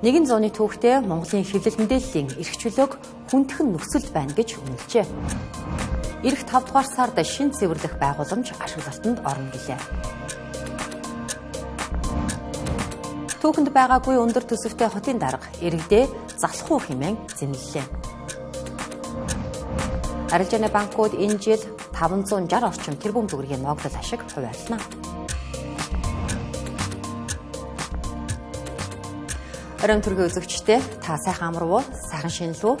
Нэгэн зууны түүхтэй Монголын хэвлэл мэдээллийн эрх чөлөөг хүндхэн нөхцөлд байна гэж үнэлжээ. Ирэх 5 дугаар сард шин цэвэрлэх байгууламж ашиглалтанд орно гэлээ. Түүхэнд байгаагүй өндөр төсөвтэй хотын дарга иргэдээ залах уу хэмээн зэмлэлээ. Арилжааны банкуд энэ жил 560 орчим тэрбум төгрөгийн ногдол ашиг хуваарлана. Орон төргийн үзэгчтэй та сайхан амрав уу? Сайхан шинэлв үү?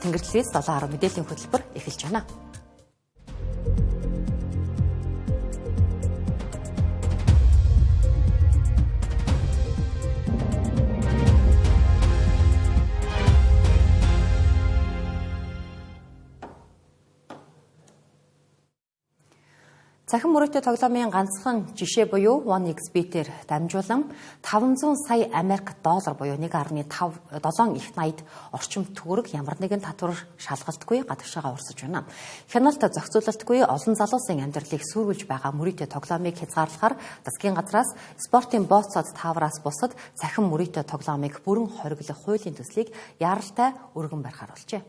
Тэнгэр телевиз 7:10 мэдээллийн хөтөлбөр эхэлж байна. Цахим мөрөөдтэй тоглоомын ганцхан жишээ буюу 1xBet-ээр дамжуулан 500 сая Америк доллар буюу 1.7 их 80 орчим төгрөг ямар нэгэн татвар шалгалтгүй гадагшаага урсаж байна. Хяналт зохицуулалтгүй олон залуусын амьдралыг сүрүүлж байгаа мөрөөдтэй тоглоомыг хязгаарлахаар засгийн газраас спортын бооцоод таавраас бусад цахим мөрөөдтэй тоглоомыг бүрэн хориглох хуулийн төслийг яаралтай өргөн барихаар болжээ.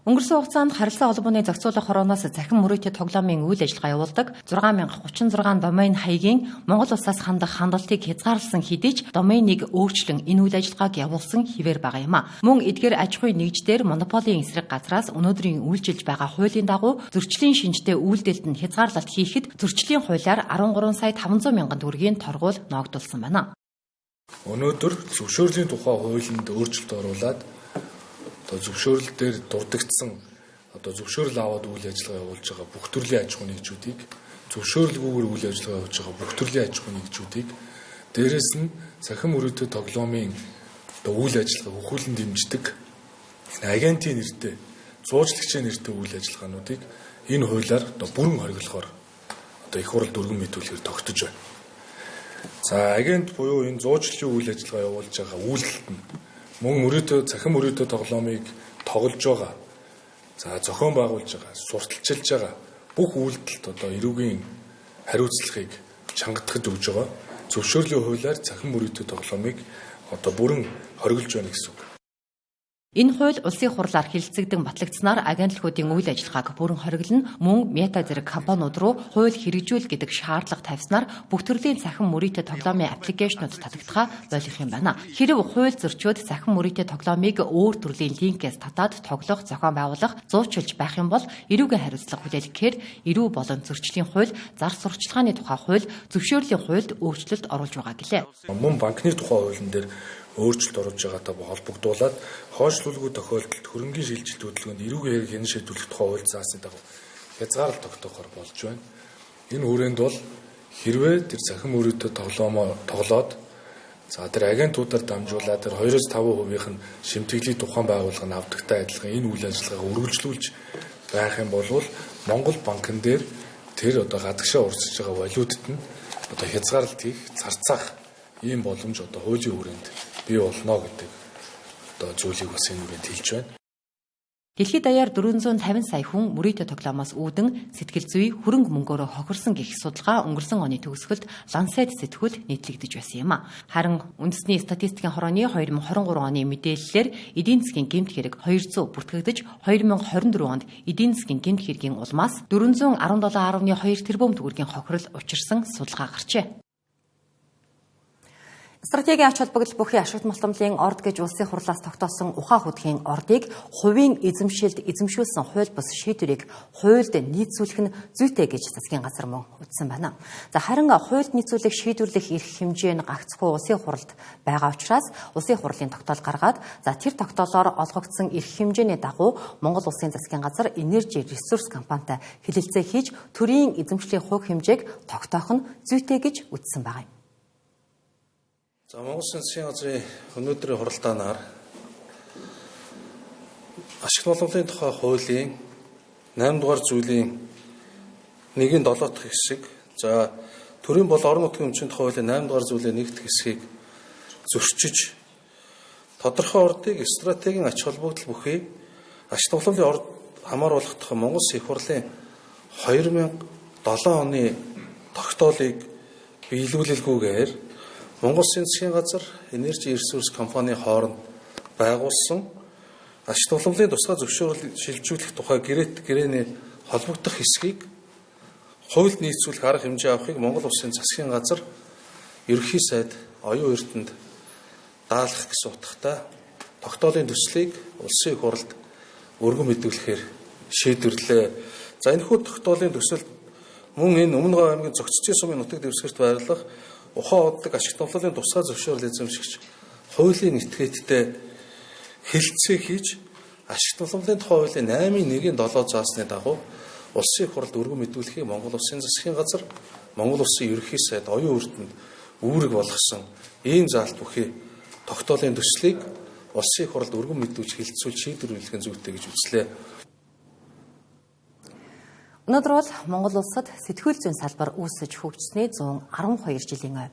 Өнгөрсөн хугацаанд харилцаа холбооны зохицуулах хорооноос цахим мөрөөдтэй тоглоомын үйл ажиллагаа явуулдаг 6036 домен хаягийн Монгол улсаас хандах хандлтыг хязгаарласан хэдий ч доменийг өөрчлөн энэ үйл ажиллагааг явуулсан хэвээр байгаа юм а. Мөн эдгээр аж ахуйн нэгждэр монополийн эсрэг газраас өнөөдрийн үйлчилж байгаа хуулийн дагуу зөрчлийн шинжтэй үйлдэлд нь хязгаарлалт хийхэд зөрчлийн хуулиар 13 сая 500 мянган төгрөгийн торгуул ногдуулсан байна. Өнөөдөр зөвшөөрлийн тухай хуулинд өөрчлөлт оруулаад зөвшөөрөл дээр дурдгдсан зөвшөөрөл аваад үйл ажиллагаа явуулж байгаа бүх төрлийн аж ахуйн нэгжүүдийг зөвшөөрлгүйгээр үйл ажиллагаа явуулж байгаа бүх төрлийн аж ахуйн нэгжүүдийг дээрээс нь цахим мөрөөдтэй тоглоомын үйл ажиллагаа хөхүүлэн дэмждэг агентийн нэртэй зуучлагчийн нэртэй үйл ажиллагаануудыг энэ хуулиар бүрэн хориглохоор их хурл дүргэн мэдүүлэхээр тогтож байна. За агент буюу энэ зуучлагчийн үйл ажиллагаа явуулж байгаа үйлдэлт нь мөн цахим мөрөөдтэй тоглоомыг тоглож байгаа. За зохион байгуулж байгаа, сурталчилж байгаа бүх үйлдэлд эрүүгийн хариуцлагыг чангадахад өгж байгаа. Зөвшөөрлийн хуулиар цахим мөрөөдтэй тоглоомыг бүрэн хориглож байна гэсэн үг. Энэ хууль улсын хурлаар хэлэлцэгдэн батлагдсанаар агентлагуудын үйл ажиллагааг бүрэн хориглоно, мөн Мета зэрэг компаниуд руу хууль хэрэгжүүл гэдэг шаардлага тавьснаар бүх төрлийн цахим мөрөөдтэй тоглоомын аппликейшнууд татагдахаа болох юм байна. Хэрэв хууль зөрчөөд цахим мөрөөдтэй тоглоомыг өөр төрлийн линкээс татаад тоглох, зохион байгуулах, зуучилж байх юм бол эрүүгийн хариуцлага хүлээлгэхээр эрүү болон зөрчлийн хууль, зар сурчлагын тухай хууль, зөвшөөрлийн хуульд өөрчлөлт оруулж байгаа гэлээ. Мөн банкны тухай хуулийн дээр өөрчлөлт оруулж байгаатай холбогдуулаад хойшлуулгүй тохиолдолд хөрөнгөний шилжилт хөдөлгөөнд эрүүгийн хэрэг хэн шийдвэрлэх тухай хууль заасны дагуу хязгаарлалт тогтоохоор болж байна. Энэ хүрээнд бол хэрвээ тэр цахим мөрөөдтэй тоглоомоо тоглоод тэр агентуудаар дамжуулаад тэр 2-5% нь шимтгэлийг тухайн байгууллага нь авдагтай адилхан энэ үйл ажиллагааг үргэлжлүүлж байх юм бол Монгол банкн дээр тэр гадагшаа урсж байгаа валютад нь хязгаарлалт хийх, зарцаах ийм боломж хуулийн хүрээнд бий болно гэдэг зүйлийг бас энэ үрээд хэлж байна. Дэлхийд даяар 450 сая хүн мөрөөдтэй тоглоомоос үүдэн сэтгэл зүй хөрөнгө мөнгөөрөө хохирсон гэх судалгаа өнгөрсөн оны төгсгөлд Lancet сэтгүүл нийтлэгдэж байсан юм а. Харин үндэсний статистикийн хорооны 2023 оны мэдээллээр эдийн засгийн гэмт хэрэг 200 бүртгэгдэж 2024 онд эдийн засгийн гэмт хэргийн улмаас 417.2 тэрбум төгрөгийн хохирол учирсан судалгаа гарчээ. Стратегийн ач холбогдол бүхий ашигт малтамлын орд гэж улсын хурлаас тогтоосон ухаан хөдгийн ордыг хувийн эзэмшилд эзэмшүүлсэн хууль бус шийдвэрийг хуульд нийцүүлэх нь зүйтэй гэж засгийн газар мөн үздсэн байна. Харин хуульд нийцүүлэх шийдвэрлэх эрх хэмжээ нь гагцхүү улсын хуралд байгаа учраас улсын хурлын тогтоол гаргаад тэр тогтоолоор олгогдсон эрх хэмжээний дагуу Монгол улсын засгийн газар энержи ресурс компанитай хэлэлцээ хийж төрийн эзэмшлийн хувь хэмжээг тогтоох нь зүйтэй гэж үздсэн байна. Монгол Улсын засгийн газрын өнөөдрийн хуралдаанаар ашигт малтамлын тухай хуулийн 8 дугаар зүйлийн 1-7 дахь хэсэг, төрийн бол орон нутгийн өмчийн тухай хуулийн 8 дугаар зүйлийн 1 дахь хэсгийг зөрчиж тодорхой ордыг стратегийн ач холбогдол бүхий ашигт малтамлын орд хамааруулах тухай Монгол Улсын их хурлын 2007 оны тогтоолыг биелүүлэлгүйгээр Монгол Улсын засгийн газар, Energy Resource компани хооронд байгуулсан ашигт уламжлалын тусгай зөвшөөрөл шилжүүлэх тухай гэрээний холбогдох хэсгийг хуульд нийцүүлэх арга хэмжээ авахыг Монгол Улсын засгийн газар ерөнхий сайд оюун эрдэнэд даалгах гэсэн утгатай тогтоолын төслийг улсын их хурлд өргөн мэдүүлэхээр шийдвэрлээ. За энэхүү тогтоолын төсөлд мөн энэ Өмнөг аймгийн Зөгцчийн сумын нутаг дэвсгэрт байрлах ухаан уддаг ашигт уламжлалын тусгай зөвшөөрөл эзэмшигч хуулийн этгээдтэй хэлэлцээ хийж ашигт уламжлалын тухай хуулийн 8.1-7 заасны дагуу улсын их хурлд өргөн мэдүүлэхийг Монгол Улсын засгийн газар, Монгол Улсын ерөнхий сайд оюун эрдэнэд үүрэг болгосон ийм заалт бүхий тогтоолын төслийг улсын их хурлд өргөн мэдүүлж хэлэлцүүл шийдвэрлэх нь зүйтэй гэж үзлээ. Өнөөдөр бол Монгол улсад сэтгүүл зүйн салбар үүсэж хөгжсөний 112 жилийн ой.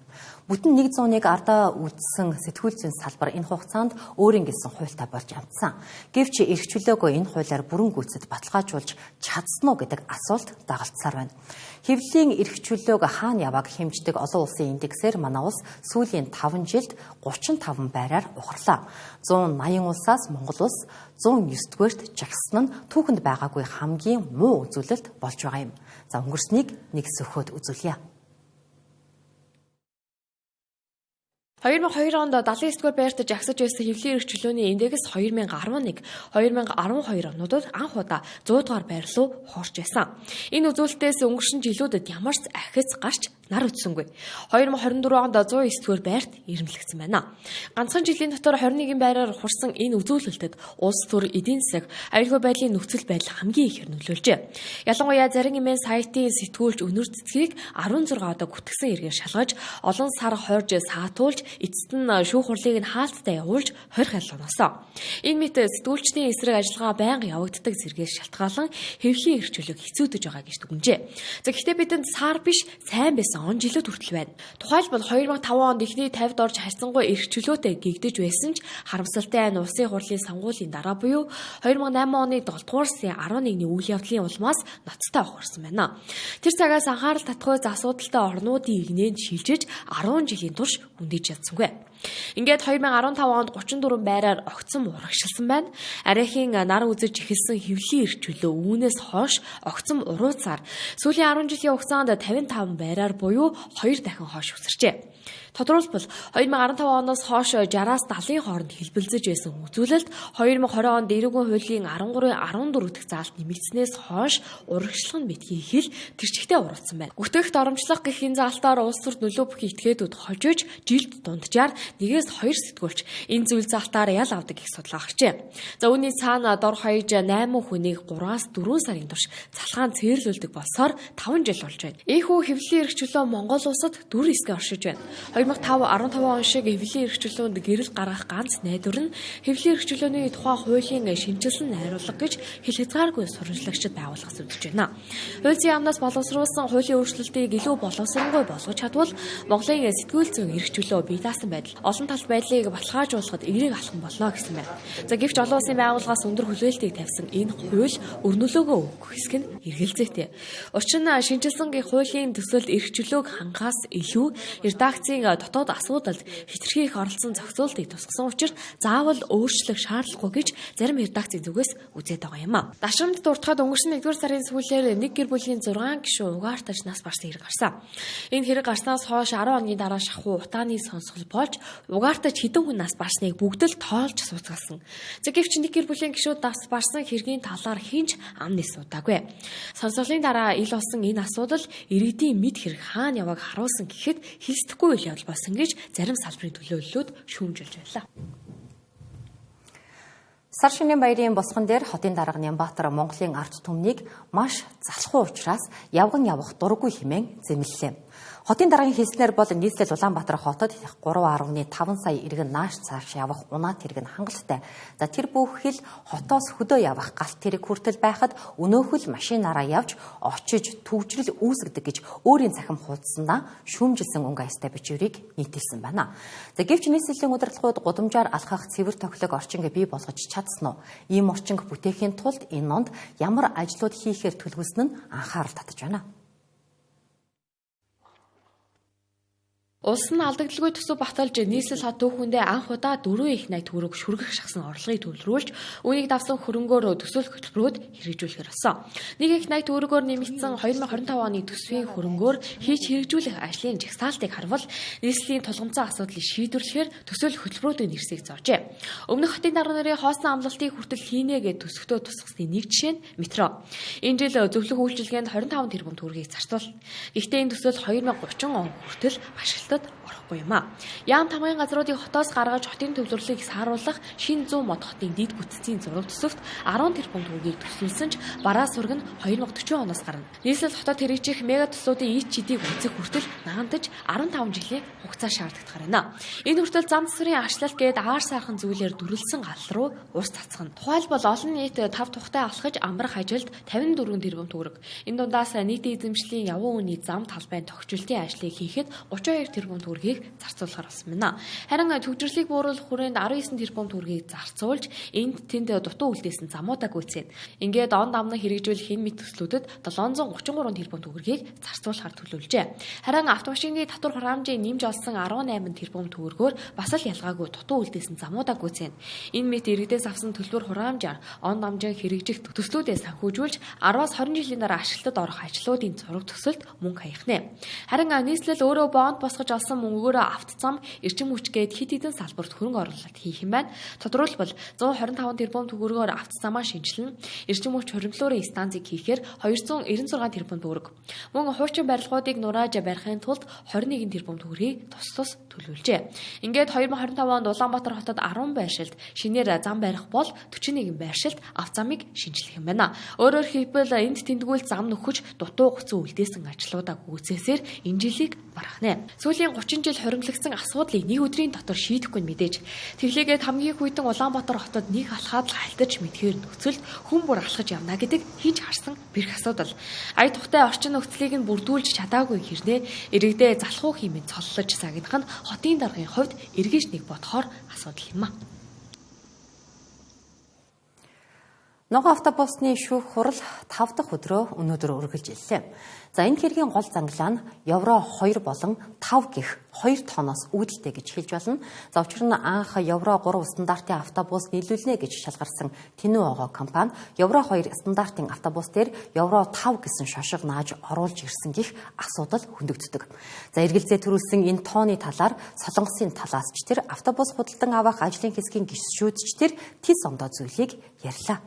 Бүтэн 100-ыг ардаа үдсэн сэтгүүл зүйн салбар энэ хугацаанд өөрийн гэсэн хуультай болж амжсан. Гэвч эрх чөлөөгөө энэ хуулиар бүрэн гүйцэд баталгаажуулж чадсан уу гэдэг асуулт дагалдсаар байна. Хэвлэлийн эрх чөлөөг хаана яваг хэмждэг олон улсын индексээр манай улс сүүлийн 5 жилд 35 байраар ухарлаа. 180 улсаас Монгол улс 109-р жагссан нь түүхэнд байгаагүй хамгийн муу үзүүлэлт болж байгаа юм. За өнгөрснийг нэг сөхөд үзүүлье. 2002 онд 79-р байрт жагсаж байсан хэвлэлийн эрх чөлөөний индекс 2011, 2012 онуудад анх удаа 100 дугаар байр руу хуурч байсан. Энэ үзүүлэлтээс өнгөрсөн жилүүдэд ямар ч ахиц гарч нар үтсэнгүй. 2024 онд 109-р байрт ирэмлэгдсэн байна. Ганцхан жилийн дотор 21 байраар хурсан энэ үзүүлэлтэд улс төр, эдийн засаг, аюулгүй байдлын нөхцөл байдал хамгийн ихээр нөлөөлжээ. Ялангуяа зарим эмээн сайтын сэтгүүлч өнөр цэцгийг 16 удаа гүтгсэн эргээр шалгаж, олон сар хорж саатуулж, эцэст нь шүүх хурлыг нь хаалттай явуулж 20 хал оноосон. Энэ мэт сэтгүүлчдийн эсрэг ажиллагаа байнга явагддаг зэргээр шалтгаалan хэвлэлийн эрх чөлөөг хэцүүдэж байгаа гэж дүгнжээ. За гэхдээ бидэнд сар биш сайн байсан он жилүүд хүртэл байна. Тухайлбал 2005 онд эхний 50-д орж харьцангуй эрх чөлөөтэй гэгдэж байсан ч харамсалтай нь улсын хурлын сонгуулийн дараа буюу 2008 оны 7 дугаар сарын 11-ний үйл явдлын улмаас ноцтой ухарсан байна. Тэр цагаас анхаарал татгуй асуудалтай орнуудын игнэнд шилжиж 10 жилийн турш үндэж чадсангүй. Ингээд 2015 онд 34 байраар огцом урагшилсан байна. Арайхийн нар үзэж эхэлсэн хэвлэлийн эрх чөлөө үүнээс хойш огцом урууцаар сүүлийн 10 жилийн хугацаанд 55 байраар буюу 2 дахин хойш өсөрчээ. Тодорхойлбол 2015 оноос хойш 60-аас 70-ийн хооронд хэлбэлзэж байсан үзүүлэлт 2020 онд эрүүгийн хуулийн 13-14 дахь заалт нэмэгдснээс хойш урагшлах нь битгий хэл тэрчгтээ уралдсан байна. Гүтгэхт оромжлох гэх энэ заалтаар улс төрд нөлөө бүхий этгээдүүд хожиж жилд дунджаар 1-2 сэтгүүлч энэ зүйл заалтаар ял авдаг их судалгаагчээ. За үүний цаана дор хаяж 8 хүнийг 3-аас 4 сарын турш цалгаан цээрлүүлдэг болсоор 5 жил болж байна. Ийхүү хэвлэлийн эрх чөлөө Монгол улсад дүр хэсгээ оршиж байна. 2015 он шиг хэвлэлийн эрх чөлөөнд гэрэл гаргах ганц найдвар нь хэвлэлийн эрх чөлөөний тухай хуулийн шинжилсэн найруулга гэж хэл хязгааргүй сурвалжлагчид байгуулгаас үзэж байна. Хуулийн яамнаас боловсруулсан хуулийн өөрчлөлтийг илүү боловсронгүй болгож чадвал Монголын сэтгүүл зүйн эрх чөлөө бие даасан байдал олон талт байдлыг баталгаажуулахад эерэг алхам болно гэсэн байна. За гэвч олон улсын байгууллагаас өндөр хүлээлтийг тавьсан энэ хууль өрнөлөөгөө өгөх хэсэг нь эргэлзээтэй. Учир нь шинжилсэнгийн хуулийн төсөлд эрх чөлөөг хангахаас илүү редакцийн дотоод асуудалд хэтэрхий их оролцсон зохицуултыг тусгасан учраас заавал өөрчлөх шаардлагагүй гэж зарим редакцийн зүгээс үзээд байгаа юм а. Дашрамд дуртахад өнгөрсөн 1-р сарын сүүлээр нэг гэр бүлийн 6 гишүүн угаартаж нас барсан хэрэг гарсан. Энэ хэрэг гарснаас хойш 10 хоногийн дараа шахуу утааны сонсгол болж угаартаж хэдэн хүн нас барсныг бүгд л тоолж сууцгаалсан. За гэвч нэг гэр бүлийн гишүүд нас барсан хэргийн талаар хинч ам нис удаагүй. Сонсголын дараа ил болсон энэ асуудал иргэдийн мэд хэрэг хаана яваг харуулсан гэхэд хэлсдэхгүй үйл явдал болсон гэж зарим салбарын төлөөллүүд шүүмжилж байлаа. Сар шинийн баярын босгон дээр хотын дарга Нямбатар Монголын ард түмнийг маш залхуу учраас явган явах дургүй хэмээн зэмлэлээ. Хотын даргын хэлснээр бол нийслэл Улаанбаатар хотод 3.5 сая иргэн нааш цааш явах унаат хэрэг нь хангалттай. За тэр бүхэл хотоос хөдөө явах галт тэрэг хүртэл байхад өнөөхөл машинаараа явж очиж төвчрэл үүсгдэг гэж өөрийн цахим хуудсандаа шүүмжилсэн өнгө аястай бичвэрийг нийтэлсэн байна. За гэвч нийслэлийн удирдлагууд гудамжаар алхах цэвэр тоглог орчинг бий болгож чадсан уу? Ийм орчинг бүтээхийн тулд энэ онд ямар ажлууд хийхээр төлөвлөсөн нь анхаарал татаж байна. Улс нь алдагдaltaгүй төсөв баталж нийслэл хот түүхэндээ анх удаа 4 их найт төгрөг шүргэх шахсан орлогыг төлрүүлж үүнийг давсан хөрөнгөөр төсөөлөх хөтөлбөрүүд хэрэгжүүлэхээр болсон. Нэг их найт төгрөгөөр нэмэгдсэн 2025 оны төсвийн хөрөнгөөр хийж хэрэгжүүлэх ажлын жагсаалтыг харвал нийслэлийн тулгамцсан асуудлыг шийдвэрлэхээр төсөөлөх хөтөлбөрүүдийн нэрсийг зоржээ. Өмнөх хотын дарга нарын хоосон амлалтыг хүртэл хийнэ гэж төсөвтөө тусгасны нэг жишээ нь метро. Энэ жил зөвлөх үйлчилгээнд 25 тэрбум төгрөгийг зарцуул. Гэхдээ энэ төсөөл 2030 он хүртэл ашиглалтад орохгүй юм а. Яам тамгын газруудыг хотоос гаргаж хотын төвлөрлийг сааруулах шинэ 100 мод хотын дэд бүтцийн зураг төсөвт 10 тэрбум төгрөгийг төсвөлсөн ч бараа сураг нь 2040 оноос гарна. Нийслэл хотод хэрэгжих мега төслүүдийн ийд чидийг үнцэх хүртэл наандаж 15 жилийн хугацаа шаардлагатгаар байна. Энэ хүртэл зам засварын ашлалт гээд аар сайхан зүйлээр дүрлсэн гал руу урс цацгана. Тухайлбал олон нийт 5 тухтай алхаж амрах ажилд 54 тэрбум төгрөг. Энэ дундаас нийтийн эзэмшлийн явуу үний зам талбайн тогтчлтын ажлыг хийхэд 32 тэрбум төгрөгийг зарцуулахар болсон байна. Харин төвчрлийг бууруулах хүрээнд 19 тэрбум төгрөгийг зарцуулж энд тэнд дутуу үлдээсэн замуудаа гүйцээнэ. Ингээд он дамнан хэрэгжүүлэх энэ мэт төслүүдэд 733 тэрбум төгрөгийг зарцуулахар төлөвлөжээ. Харин автомашины татвар хураамжийг нэмж олсон 18 тэрбум төгрөгөөр бас л ялгаагүй дутуу үлдээсэн замуудаа гүйцээнэ. Энэ мэт иргэдээс авсан төлбөр хураамжаар он дамжин хэрэгжих төслүүдээ санхүүжүүлж 10-аас 20 жилийн дараа ашиглалтад орох ажлуудын зураг төсөлд мөнгө хаях нэ. Харин нийслэл өөрөө бонд босгож олсон мөнгөөр автозам, эрчим хүч гээд хэд хэдэн салбарт хөрөнгө оруулалт хийх юм байна. Тодорхойлбол 125 тэрбум төгрөгөөр автозамаа шинжилнэ. Эрчим хүч хоригдлуурын станцыг хийхээр 296 тэрбум төгрөг. Мөн хуучин барилгуудыг нурааж барихын тулд 21 тэрбум төгрөгийг тус төлөвлөжээ. Ингээд 2025 онд Улаанбаатар хотод 10 байршилд шинээр зам барих бол 41 байршилд автозамыг шинжлэх юм байна. Өөрөөр хэлбэл энд тэмдгүүл зам нөхөж дутуу гуцсан үлдээсэн ажлуудаа гүйцээсээр энэ жилийг барах нэ. Сүүлийн 30 жил хоримтлагдсан асуудлыг нэг өдрийн дотор шийдэхгүй нь мэдээж. Тэглээгээд хамгийн хүйтэн Улаанбаатар хотод нэг алхаад л хальтаж мэдхээр нөхцөлд хүн бүр алхаж явна гэдэг хийж харсан бэрх асуудал. Ая тухтай орчин нөхцөлийг нь бүрдүүлж чадаагүй хэрнээ иргэдээ залхуу хэмээн цоллож сагнах нь хотын даргын хувьд эргэж нэг бодохоор асуудал юм а. Ногоон автобусны шүүх хурал 5 дахь өдрөө өнөөдөр үргэлжиллээ. За энэ хэргийн гол занглаа нь евро 2 болон 5 гих 2 тонноос үүдэлтэй гэж хэлж болно. За учир нь анх евро 3 стандартын автобус нийлүүлнэ гэж шалгарсан Тинүү огоо компани евро 2 стандартын автобус дээр евро 5 гэсэн шошго нааж оруулж ирсэн гих асуудал хөндөгддөг. За эргэлзээ төрүүлсэн энэ тооны талаар Солонгосын талаас ч тэр автобус худалдан авах ажлын хэсгийн гишүүд ч тэр тис ондоо зүйлийг ярьлаа.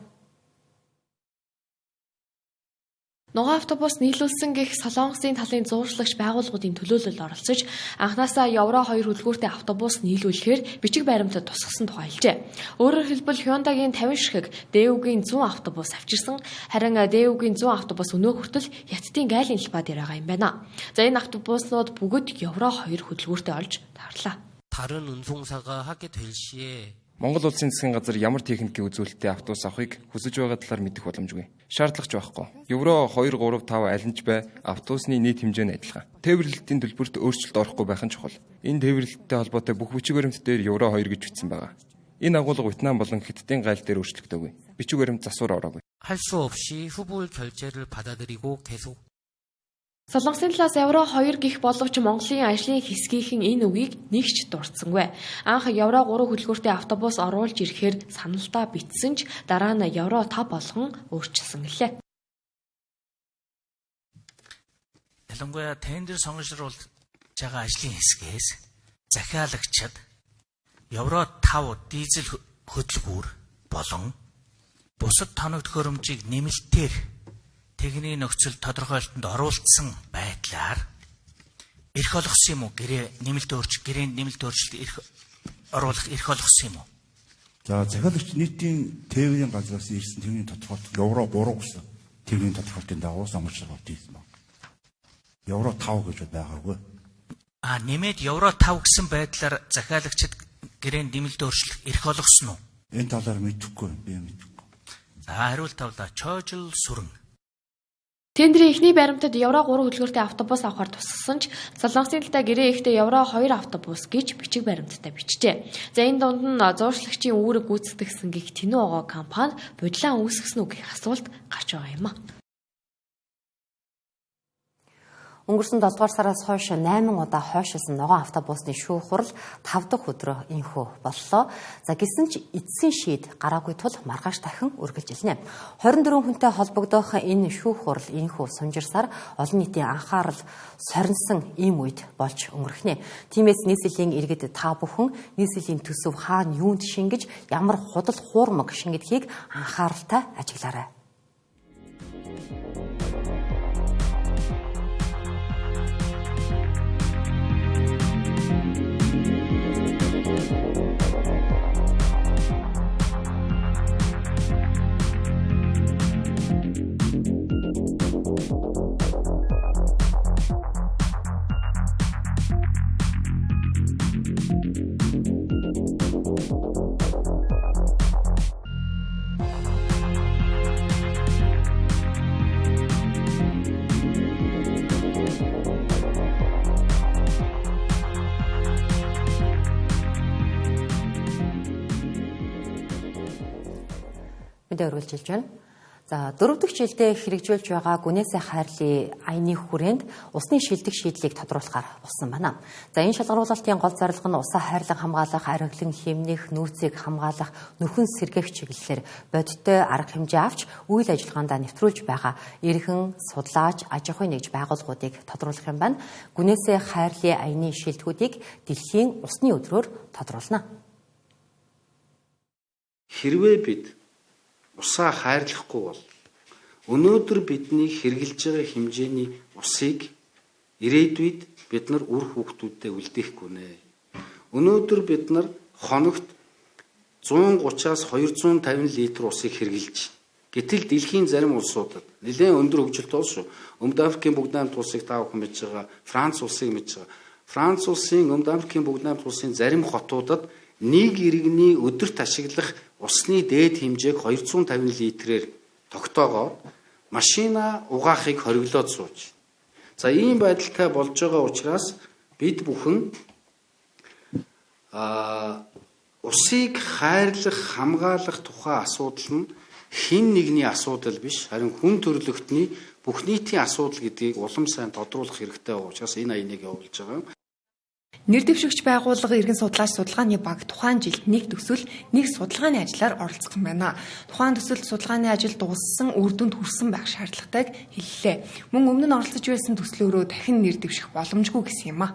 Ногоон автобус нийлүүлсэн гэх Солонгосын талын зууршлагч байгууллагуудын төлөөлөлд оролцож анхнаасаа евро 2 хөдөлгөөртэй автобус нийлүүлэхээр бичиг баримтад тусгасан тухай хэлжээ. Өөрөөр хэлбэл Hyundai-гийн 50 ширхэг Daewoo-гийн 100 автобус авчирсан. Харин Daewoo-гийн 100 автобус өнөө хүртэл Хятадын гайлын талбай дээр байгаа юм байна. За энэ автобуснууд бүгд евро 2 хөдөлгөөртэй олж тарлаа. 다른 운송사가 하게 될 시에 Монгол улсын засгийн газар ямар техникийн үзүүлэлттэй автобус авахыг хүсэж байгаа талаар мэдэх боломжгүй. Шаардлагач байхгүй. Евро 2, 3, 5 аль нь ч бай автобусны нийт хэмжээ нь адилхан. Тээвэрлэлтийн төлбөрт өөрчлөлт орохгүй байх нь чухал. Энэ тээвэрлэлттэй холбоотой бүх бичиг баримт дээр евро 2 гэж бичсэн байгаа. Энэ агуулга Вьетнам болон Хятадын гайл дээр өөрчлөгдөөгүй. Бичиг баримт засвар ороогүй. 할 수 없이 후불 결제를 받아들이고 계속 Солонгосын талаас евро 2 гих боловч Монголын ажлын хэсгийнхэн энэ үгийг нэгч дурдсангүй. Анх евро 3 хөдөлгөөртэй автобус оруулж ирэхээр саналдаа бичсэн ч дараа нь евро 5 болгон өөрчилсөн гэлээ. ялангуяа тендер 성실руулж байгаа ажлын хэсгээс захиалагчид евро 5 дизель хөдөлгүүр болон бусад тоног төхөөрөмжийг нэмэлтээр техникийн нөхцөл тодорхойлолтод оруулсан байдлаар эрх олгосон юм уу? Гэрээний нэмэлт өөрчлөлт оруулах эрх олгосон юм уу? За захиалагч нийтийн тээврийн газраас ирсэн техникийн тодорхойлолт евро 3 гэсэн техникийн тодорхойлолтын дагуу самжилт хийсэн байна. Евро 5 гэж байгаагүй. Нэмээд евро 5 гэсэн байдлаар захиалагчид гэрээний нэмэлт өөрчлөлт эрх олгосон уу? Энэ талаар мэдэхгүй би мэдэхгүй. За хариулт тавлаа. Чожил сүрэн Тендерийн эхний баримтад евро 3 хөдөлгөөртэй автобус авахар тусгасан ч Солонгосын талтай гэрээ ихтэй евро 2 автобус гэж бичиг баримттай бичжээ. За энэ дунд нь зууршлагчийн үүрэг гүйцэтгэсэн гэх Тинүү огоо компани бодлоо үүсгэсэн үг гэх асуулт гарч байгаа юм а. Өнгөрсөн 7 дугаар сараас хойш 8 удаа хойшилсан ногоон автобусны шүүх хурал 5 дахь өдрөө инхүү боллоо. За гэсэн ч эцсийн шийд гараагүй тул маргааш дахин үргэлжилнэ. 24 хүнтэй холбогдох энэ шүүх хурал инхүү сумжирсаар олон нийтийн анхаарал соринсон ийм үед болж өнгөрөхнэ. Тиймээс нийслэлийн иргэд та бүхэн нийслэлийн төсөв хаана юунд шингэж ямар худал хуурмаг шингэдгийг анхааралтай ажиглаарай. Өргөлжилж байна. За 4 дахь жилдээ хэрэгжүүлж байгаа гүнээсээ хайрлын аяны хүрээнд усны шилдэг шийдлийг тодруулахаар болсон байна. За энэ шалгаруулалтын гол зорилго нь усаа хайрлан хамгаалах, ариглан хэмнэх, нөөцийг хамгаалах, нөхөн сэргээх чиглэлээр бодиттой арга хэмжээ авч үйл ажиллагаанд нэвтрүүлж байгаа эрхэн, судлаач, аж ахуйн нэгж байгууллагуудыг тодруулах юм байна. Гүнээсээ хайрлын аяны шилдэгүүдийг дэлхийн усны өдрөөр тодруулна. Хэрвээ бид усаа хайрлахгүй бол өнөөдөр бидний хэрэгжилж байгаа хэмжээний усыг ирээдүйд бид нар үр хүүхдүүдэд үлдээхгүй нэ. Өнөөдөр бид нар хоногт 130-аас 250 литр усыг хэрэгжилж байна. Гэтэл дэлхийн зарим улсуудад нэлээд өндөр хөгжилтэй улс шүү. Өмнөд Африкийн бүгд найрамд улсыг та бүхэн мэдж байгаа, Франц улсыг мэдж байгаа. Франц улсын Өмнөд Африкийн бүгд найрамд улсын зарим хотуудад нэг иргэний өдөрт ашиглах усны дээд хэмжээг 250 литрээр тогтоогоод машина угаахыг хориглоод сууж. За ийм байдалтай болж байгаа учраас бид бүхэн усыг хайрлах, хамгаалах тухай асуудал нь хэн нэгний асуудал биш, харин хүн төрөлхтний бүх нийтийн асуудал гэдгийг улам сайн тодруулах хэрэгтэй байгаа учраас энэ аяныг явуулж байгаа. Нэр дэвшигч байгууллага иргэн судлаач судалгааны баг тухайн жилд нэг төсөл нэг судалгааны ажлаар оролцох юм байна. Тухайн төсөлд судалгааны ажил дууссан, үр дүнд хүрсэн байх шаардлагатайг хэллээ. Мөн өмнө нь оролцож байсан төслөөрөө дахин нэр дэвших боломжгүй гэсэн юм а.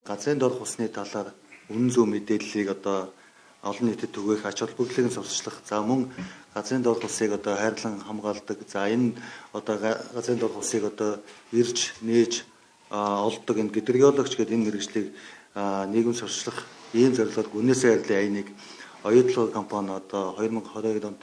Газрын доорх усны талаар үнэн зөв мэдээллийг олон нийтэд түгээх ач холбогдлыг сурталчлах. За мөн газрын доорх усыг хайрлан хамгаалдаг. За энэ газрын доорх усыг ирж нээж олдог энэ гидрогеологч гэдэг энэ мэргэжлийг нийгэм сурчлах ийм зорилгоор гүнээсээ хайрлын аяныг оюутлаг компани 2020 онд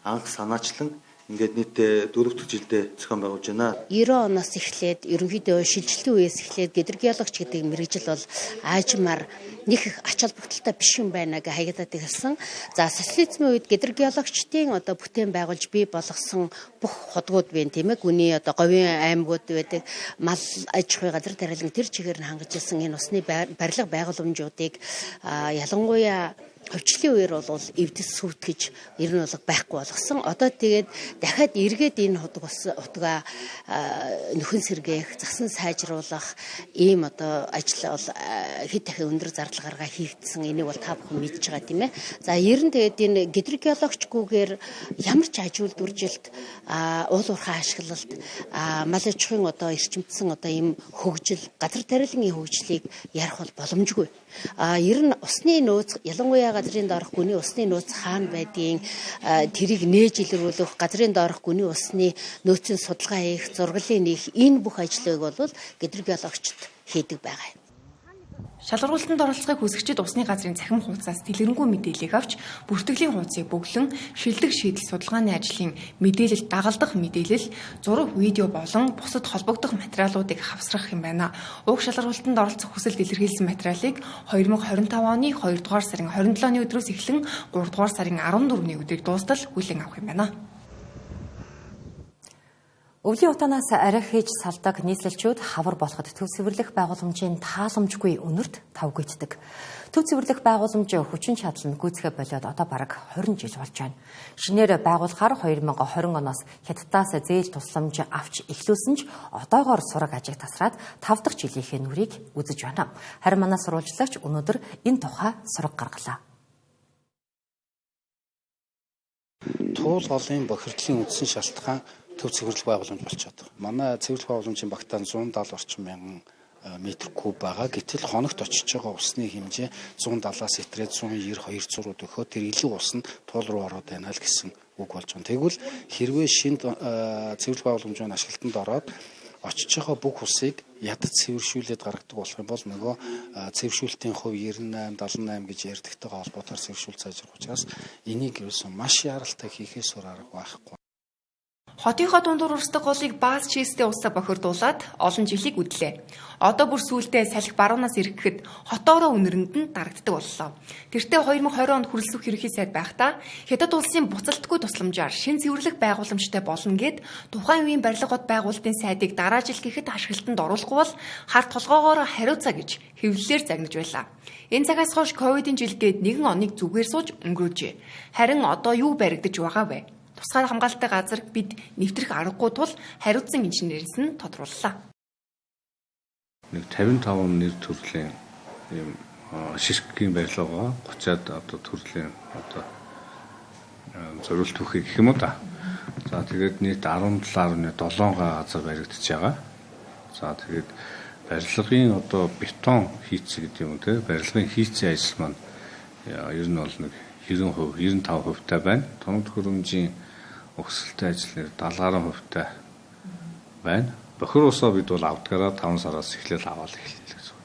анх санаачлан ингээд нийтдээ 4 дахь жилдээ зохион байгуулж байна. 90 оноос эхлээд ерөнхийдөө шилжилтийн үеэс эхлээд гидрогеологч гэдэг мэргэжил бол аажмаар нэг ач холбогдолтой биш юм байна гэж хаягдаад ирсэн. За социализмын үед гидрогеологчдын бүтээн байгуулж бий болгосон бүх хотгууд байна тийм ээ. Гүний говийн аймагуд байдаг, мал аж ахуй газар тариалан тэр чигээр нь хангаж ирсэн энэ усны барилга байгууламжуудыг ялангуяа хөвчлийн үеэр бол эвдэс сүтгэж ер нь бол байхгүй болгосон. Одоо тэгээд дахиад эргээд энэ утгаа нөхөн сэргээх, засан сайжруулах ийм ажил бол хэд дахин өндөр зардал гаргаа хийгдсэн. Энийг бол та бүхэн мэдж байгаа тийм ээ. За ер нь тэгээд энэ гидрогеологчгүйгээр ямар ч аж үйлдвэржилт, уул уурхай ашиглалт, мал аж ахуйн эрчимдсэн ийм хөгжил, газар тариалан хөгжлийг ярих бол боломжгүй. Ер нь усны нөөц ялангуяа газрын доорх гүний усны нөөц хаана байдгийг тэрийг нээж илрүүлэх, газрын доорх гүний усны нөөцийн судалгаа хийх, зурглалын нээх энэ бүх ажлыг бол гидрогеологчд хийдэг байгаа юм. Шалгаруулалтанд оролцохыг хүсэгчид усны газрын цахим хуудасаас дэлгэрэнгүй мэдээллийг авч бүртгэлийн хуудсыг бөглөн шилдэг шийдэл судалгааны ажлын мэдээлэл дагалдах мэдээлэл, зураг, видео болон бусад холбогдох материалуудыг хавсрах юм байна. Уг шалгаруулалтанд оролцох хүсэлт илэрхийлсэн материалыг 2025 оны 2 дугаар сарын 27-ны өдрөөс эхлэн 3 дугаар сарын 14-ний өдрийг дуустал хүлээн авах юм байна. Өвлийн утаанаас арай хийж салдаг нийслэлчүүд хавар болоход төв цэвэрлэх байгууламжийн тааламжгүй үнэрт тавгүйддэг. Төв цэвэрлэх байгууламж хүчин чадал нь гүйцэхэ болоод одоо бараг 20 жил болж байна. Шинээр байгуулахаар 2020 оноос Хятадаас зээл тусламж авч эхлүүлсэн ч одоогоор сураг ажиг тасраад 5 дахь жилийнхээ нүрийг үзэж байна. Харин манай сурвалжлагч өнөөдөр энэ тухай сураг гаргалаа. Туул голын бохирдлын үндсэн шалтгаан төв цэвэрлэх байгууламж болчиход байгаа. Манай цэвэрлэх байгууламжийн багтаан 170 орчим мянган метр куб байгаа. Гэтэл хоногт очиж байгаа усны хэмжээ 170-аас итрээд 190-200 өгөхөд тэр илүү ус нь туул руу ороод байна л гэсэн үг болж байна. Тэгвэл хэрвээ шинэ цэвэрлэх байгууламжийн ашиглалтанд ороод очиж байгаа бүх усыг ядаж цэвэршүүлээд гаргадаг болох юм бол нөгөө цэвэршүүлтийн хувь 98, 78 гэж ярьдагтайгаа холбоотойгоор цэвэршүүл зайлшруулах учраас энийг ерөөсөн маш яралтай хийхээс өөр арга байхгүй. Хотынхоо дундуур урсдаг голыг бааз чийстэй усаа бохирдуулаад олон жилиг үдлээ. Одоо бүр сүүлдээ салхи баруунаас ирэхэд хотоороо үнэрэнд нь дарагддаг боллоо. Тэртээ 2020 онд хүрэлцэх ерөнхий сайд байхдаа Хятад улсын буцалтгүй тусламжаар шин цэвэрлэх байгууламжтай болно гэд тухайн үеийн барилга бод байгуулалтын сайдыг дараа жил гэхэд ашиглалтанд оруулахгүй бол харт толгоогоор хариуцаа гэж хэвлэлээр загнаж байлаа. Энэ цагаас хойш ковидын жилдээ нэгэн оныг зүгээр сууж өнгөрөөжээ. Харин одоо юу баригдаж байгаа вэ? Тусгай хамгаалалттай газар бид нэвтрэх аргагүй тул хариуцсан инженерист нь тодрууллаа. Нэг 55 нэр төрлийн ийм шишгийн барилгаа 30-аад одоо төрлийн одоо зориулт түүхий гэх юм уу та. За тэгээд нийт 17.7 газар баригдаж байгаа. За тэгээд барилгын одоо бетон хийцээ гэдэг юм те барилгын хийцээ ажил маань ер нь бол нэг 90%, 95% байна. Тоног төхөөрөмжийн өгсөлттэй ажил нэр 70% байна. Бохир усаа бид бол авдгаараа 5 сараас эхлээл аваад эхэллээ гэсэн.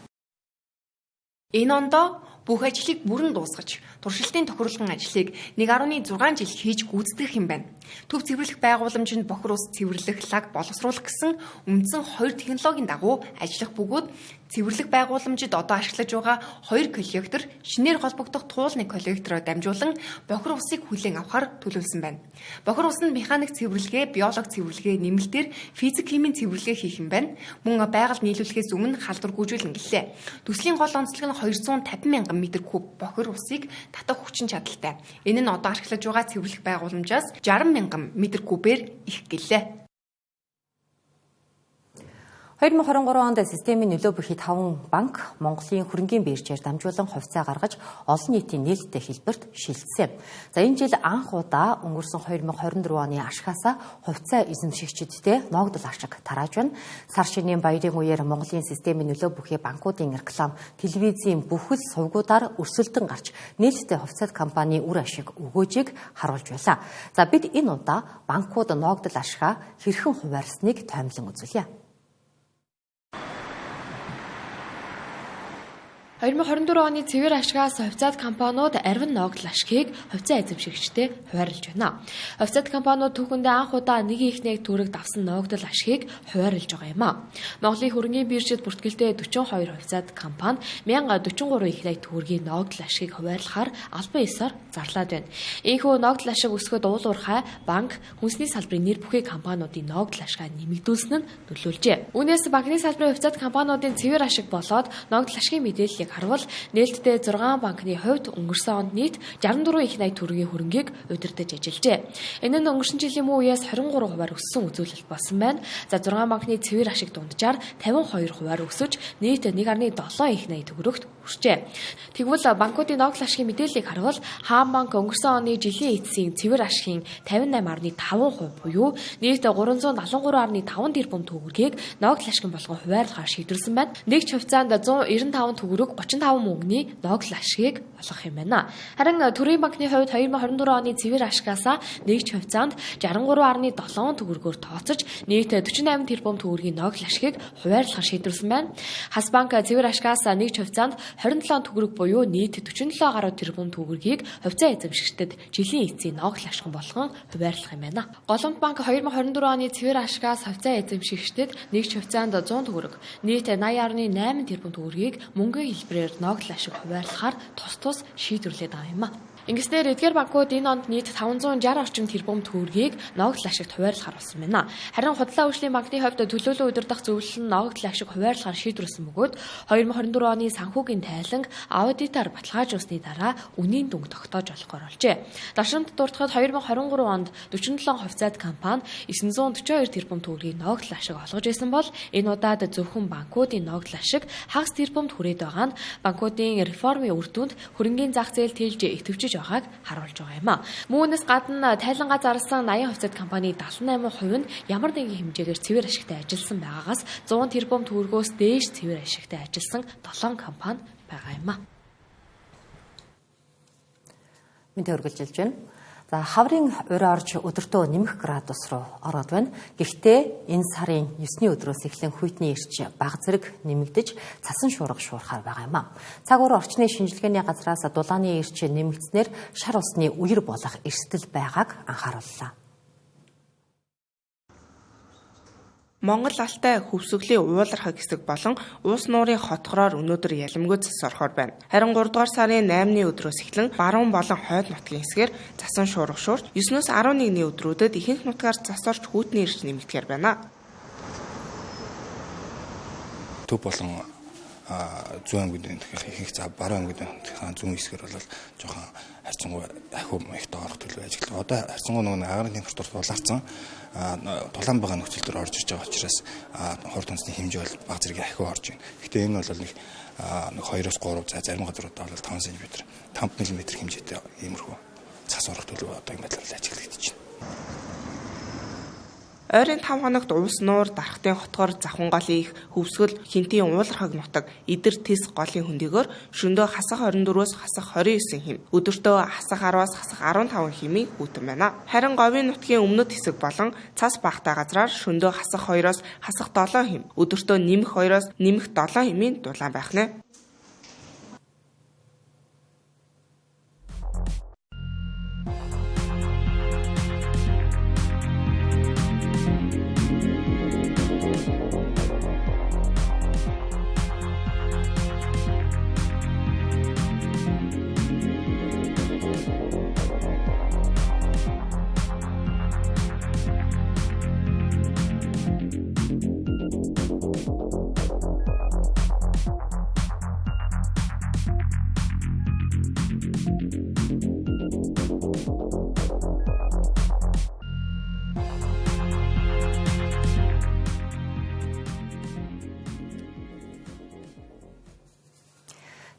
Энэ ондоо бүх ажлыг бүрэн дуусгаж, туршилтын тохируулгын ажлыг 1.6 жил хийж гүйцэтгэх юм байна. Төв цэвэрлэх байгууламжинд бохир ус цэвэрлэх лаг боловсруулах гэсэн үндсэн 2 технологийн дагуу ажиллах бөгөөд цэвэрлэх байгууламжид одоо ашиглаж байгаа 2 коллектор шинээр холбогдох туул нэг коллектороо дамжуулан бохир усыг хүлээн авахар төлөвлөсөн байна. Бохир усанд механик цэвэрлэгээ, биологи цэвэрлэгээ, нэмэлтээр физик химийн цэвэрлэгээ хийх юм байна. Мөн байгаль нийлүүлэхээс өмнө халдвар гүйжүүлэн гэлээ. Төслийн гол онцлог нь 250 мянган метр куб бохир усыг татах хүчин чадалтай. Энэ нь одоо ашиглаж байгаа цэвэрлэх байгууламжаас 60 мянган метр кубээр их гэлээ. 2023 онд системийн нөлөө бүхий 5 банк Монголын хөрөнгийн биржээр дамжуулан хувьцаа гаргаж олон нийтийн нээлттэй хэлбэрт шилжсэн. За энэ жил анх удаа өнгөрсөн 2024 оны ашгаасаа хувьцаа эзэмшигчдтэй ногдол ашиг тарааж байна. Сар шинийн баярын үеэр Монголын системийн нөлөө бүхий банкуудын реклам, телевизийн бүхэл сувгуудаар өрсөлдөн гарч нээлттэй хувьцаат компани үр ашиг өгөөжийг харуулж байлаа. За бид энэ удаа банкуд ногдол ашигаа хэрхэн хуваарлсныг таймлан үзүүлье. 2024 оны цэвэр ашгаас хувьцаат компаниуд арвин ногдол ашгийг хувьцаа эзэмшигчтэй хуваарлж байна. Хувьцаат компаниуд түүхэндээ анх удаа 1.1 төгрөг давсан ногдол ашгийг хуваарлж байгаа юм а. Монголын хөрөнгийн биржид бүртгэлтэй 42 хувьцаат компани 1043 их найт төгрөгийн ногдол ашгийг хуваарлахаар албан ёсоор зарлаад байна. Ийхүү ногдол ашиг өсгөхөд уулуурхай банк хүнсний салбарын нэр бүхий компаниудын ногдол ашгаа нэмэгдүүлсэн нь нөлөөлжээ. Үүнээс банкны салбарын хувьцаат компаниудын цэвэр ашиг болоод ногдол ашгийн мэдээллийг харвал нээлттэй 6 банкны хувьд өнгөрсөн онд нийт 64 их найт төгрөгийн хөрөнгийг удирдах ажиллажээ. Энэ нь өнгөрсөн жилийн мөн үеэс 23% өссөн үзүүлэлт болсон байна. За 6 банкны цэвэр ашиг дунджаар 52% өсөж нийт 1.7 их найт төгрөгт хүрчээ. Тэгвэл банкуудын ногдол ашигын мэдээллийг харвал Хаан банк өнгөрсөн оны жилийн эцсийн цэвэр ашигын 58.5% буюу нийт 373.5 тэрбум төгрөгийг ногдол ашигын болгон хуваарлахаар шийдвэрлсэн байна. Нэгж хувьцаанд 195 төгрөг 35 мөнгөний ногдол ашгийг олгох юм байна. Харин Төрийн банкны хувьд 2024 оны цэвэр ашгаасаа нэгж хувьцаанд 63.7 төгрөгөөр тооцож нийт 48 тэрбум төгрөгийн ногдол ашгийг хуваарлахаар шийдвэрлсэн байна. Хас банк цэвэр ашгаасаа нэгж хувьцаанд 27 төгрөг буюу нийт 47 гаруй тэрбум төгрөгийг хувьцаа эзэмшигчдэд жилийн эцсийн ногдол ашигын болгон хуваарлах юм байна. Голомт банк 2024 оны цэвэр ашгаас хувьцаа эзэмшигчдэд нэгж хувьцаанд 100 төгрөг, нийт 80.8 тэрбум төгрөгийг мөнгөний хэлбэрээр ногдол ашиг хуваарлахаар тус шийдвэрлээд байгаа юм а. Ингэснээр эдгээр банкуд энэ онд нийт 560 орчим тэрбум төгрөгийг ногдол ашигт хуваарлахаар болсон байна. Харин Худлаа Хөгжлийн банкны хувьд төлөөлөл удирдах зөвлөл нь ногдол ашиг хуваарлахаар шийдвэрлсэн бөгөөд 2024 оны санхүүгийн тайланг аудитаар баталгаажуулсны дараа үнийн дүнг тогтоож олохоор болжээ. Даршинт дуртахад 2023 онд 47 хувьцаат компани 942 тэрбум төгрөгийн ногдол ашиг олгож исэн бол энэ удаад зөвхөн банкуудын ногдол ашиг хагас тэрбумд хүрээд байгаа нь банкуудын реформын үр дүнд хөрөнгийн зах зээл тэлж идэвхжиж байгааг харуулж байгаа юм а. Үүнээс гадна тайлангаа зарласан 80 хувьцаат компани 78% нь ямар нэгэн хэмжээгээр цэвэр ашигтай ажилласан байгаагаас 100 тэрбум төгрөгөөс дээш цэвэр ашигтай ажилласан 7 компани байгаа юм а. Мэдээ үргэлжилж байна. За хаврын урь орж өдөртөө нэмэх градус руу ороод байна. Гэхдээ энэ сарын 9-ний өдрөөс эхлэн хүйтний эрч бага зэрэг нэмэгдэж цасан шуурга шуурхаар байгаа юм а. Цаг уурын орчны шинжилгээний газраас дулааны эрч нэмэгдснээр шар усны үер болох эрсдэл байгааг анхаарууллаа. Монгол алтай хөвсгөлийн уулархаг хэсэг болон уус нуурын хотгороор өнөөдөр ялимгүй цас орохоор байна. Харин 3 дугаар сарын 8-ны өдрөөс эхлэн баруун болон хойд нутгийн хэсгээр цасан шуурга шуурч 9-өөс 11-ний өдрүүдэд ихэнх нутгаар цас орж хүйтний эрч нэмэгдэхээр байна. Төв болон зүүн аймгийн ихэнх баруун аймгийн зүүн хэсгээр бол жоохон харьцангуй ахиу маягтай орох төлөв ажилладаг. Одоо харьцангуй нөгөө агарын температур улаарсан тулаан байгаа нөхцөл төр орж иж байгаа учраас хурд үндэсний хэмжээ бол бага зэрэг ахиу орж байна. Гэхдээ энэ бол нэг 2-оос 3 за зарим газрууд бол 5 см 5 мм хэмжээтэй иймэрхүү цас орох төлөв одоо энэ байдлаар ажиглагдаж байна. Ойрын 5 хоногт уус нуур дархтын хотгоор завхан голын их хөвсгөл хинтийн уулархаг нутаг идэр тис голын хөндөгөөр шөндөө хасах 24-өөс хасах 29 хим өдөртөө хасах 10-аас хасах 15 химийн хүйтэн байна. Харин говийн нутгийн өмнөд хэсэг болон цас багтай газраар шөндөө хасах 2-оос хасах 7 хим өдөртөө нэмэх 2-оос нэмэх 7 химийн дулаан байх нэ.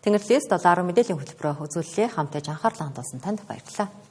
Тэнгэрлээс 7 10 мэдээллийн хөтөлбөрөөр үзүүлэлээ хамтдаж анхаарлаа хандуулсан танд баярлалаа.